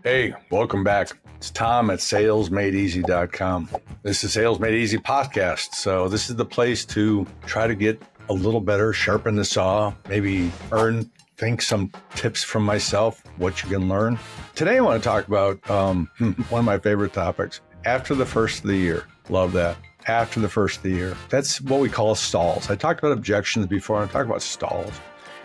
Hey, welcome back. It's Tom at salesmadeeasy.com. This is Sales Made Easy podcast. So this is the place to try to get a little better, sharpen the saw, maybe think some tips from myself, what you can learn. Today I want to talk about one of my favorite topics, after the first of the year. Love that. After the first of the year. That's what we call stalls. I talked about objections before. I talk about stalls.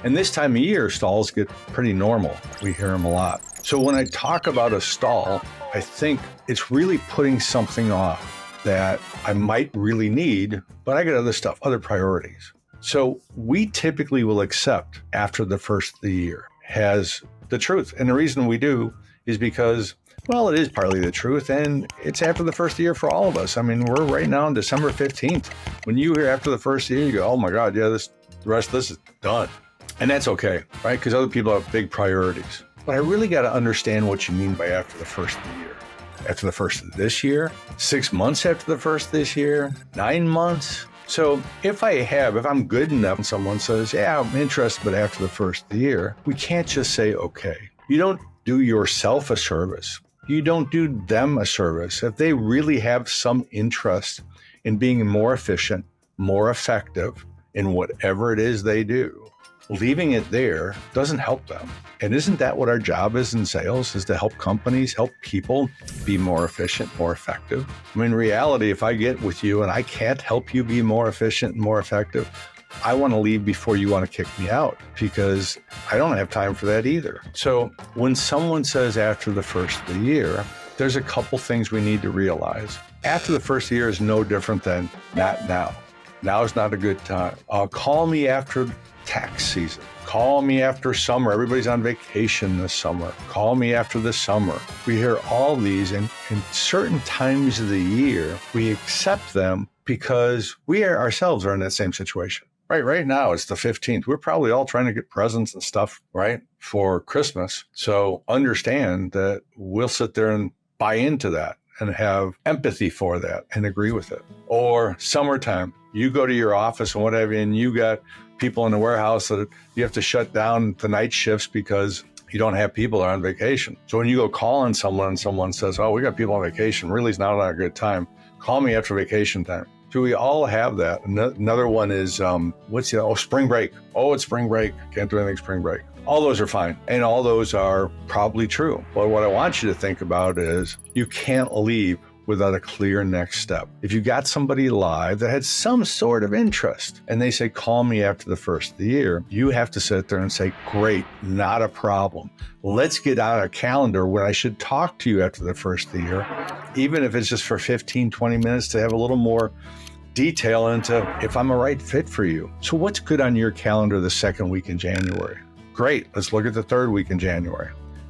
And this time of year, stalls get pretty normal. We hear them a lot. So when I talk about a stall, I think it's really putting something off that I might really need, but I got other stuff, other priorities. So we typically will accept after the first of the year as the truth. And the reason we do is because, well, it is partly the truth, and it's after the first year for all of us. I mean, we're right now on December 15th. When you hear after the first year, you go, oh my God, yeah, the rest of this is done. And that's okay, right? Because other people have big priorities. But I really got to understand what you mean by after the first of the year. After the first of this year, 6 months after the first of this year, 9 months. So if I'm good enough and someone says, yeah, I'm interested, but after the first of the year, we can't just say, okay. You don't do yourself a service. You don't do them a service. If they really have some interest in being more efficient, more effective in whatever it is they do, leaving it there doesn't help them. And isn't that what our job is in sales, is to help companies, help people be more efficient, more effective? I mean, in reality, if I get with you and I can't help you be more efficient and more effective, I want to leave before you want to kick me out, because I don't have time for that either. So when someone says after the first of the year, there's a couple things we need to realize. After the first year is no different than not now. Now is not a good time. Call me after tax season. Call me after summer. Everybody's on vacation this summer. Call me after the summer. We hear all these, and in certain times of the year, we accept them because we ourselves are in that same situation. Right now, it's the 15th. We're probably all trying to get presents and stuff, right, for Christmas. So understand that we'll sit there and buy into that and have empathy for that and agree with it. Or summertime, you go to your office and whatever, and you got people in the warehouse that you have to shut down the night shifts because you don't have people that are on vacation. So when you go call on someone and someone says, oh, we got people on vacation, really is not a good time. Call me after vacation time. So we all have that. Another one is, spring break. Oh, it's spring break. Can't do anything spring break. All those are fine. And all those are probably true. But what I want you to think about is you can't leave without a clear next step. If you got somebody live that had some sort of interest and they say, call me after the first of the year, you have to sit there and say, great, not a problem. Let's get out a calendar when I should talk to you after the first of the year, even if it's just for 15, 20 minutes to have a little more detail into if I'm a right fit for you. So what's good on your calendar the second week in January? Great, let's look at the third week in January.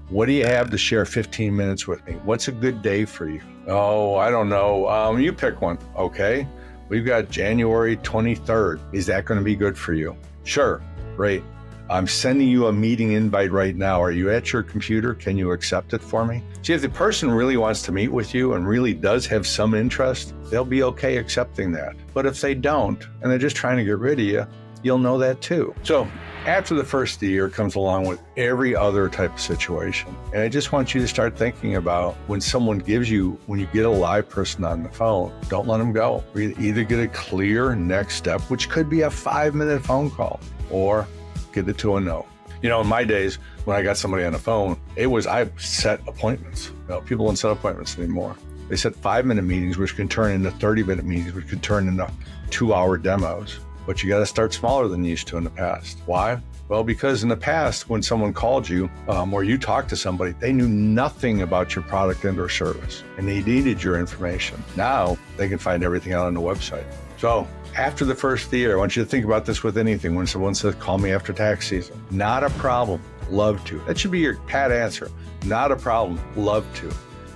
What do you have to share 15 minutes with me? What's a good day for you? Oh, I don't know. You pick one. Okay. We've got January 23rd. Is that going to be good for you? Sure. Great. I'm sending you a meeting invite right now. Are you at your computer? Can you accept it for me? See, if the person really wants to meet with you and really does have some interest, they'll be okay accepting that. But if they don't, and they're just trying to get rid of you, you'll know that too. So after the first of the year comes along with every other type of situation. And I just want you to start thinking about when you get a live person on the phone, don't let them go. Either get a clear next step, which could be a 5-minute phone call, or get it to a no. You know, in my days, when I got somebody on the phone, I set appointments. People don't set appointments anymore. They set 5-minute meetings, which can turn into 30-minute meetings, which can turn into 2-hour demos. But you got to start smaller than you used to in the past. Why? Well, because in the past, when someone called you or you talked to somebody, they knew nothing about your product and or service, and they needed your information. Now they can find everything out on the website. So after the first of the year, I want you to think about this with anything. When someone says, call me after tax season, not a problem, love to. That should be your pat answer. Not a problem, love to.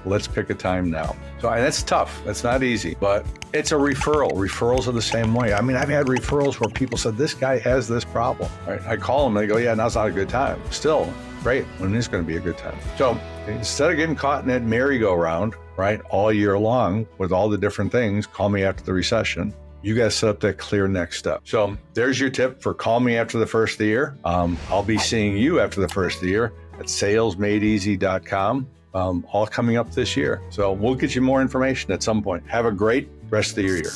Let's pick a time now. So and that's tough. That's not easy, but it's a referral. Referrals are the same way. I mean, I've had referrals where people said, this guy has this problem. Right? I call them and they go, yeah, now's not a good time. Still, great, when is going to be a good time? So instead of getting caught in that merry-go-round, right, all year long with all the different things, call me after the recession, you got to set up that clear next step. So there's your tip for call me after the first of the year. I'll be seeing you after the first of the year at salesmadeeasy.com. all coming up this year. So we'll get you more information at some point. Have a great rest of your year.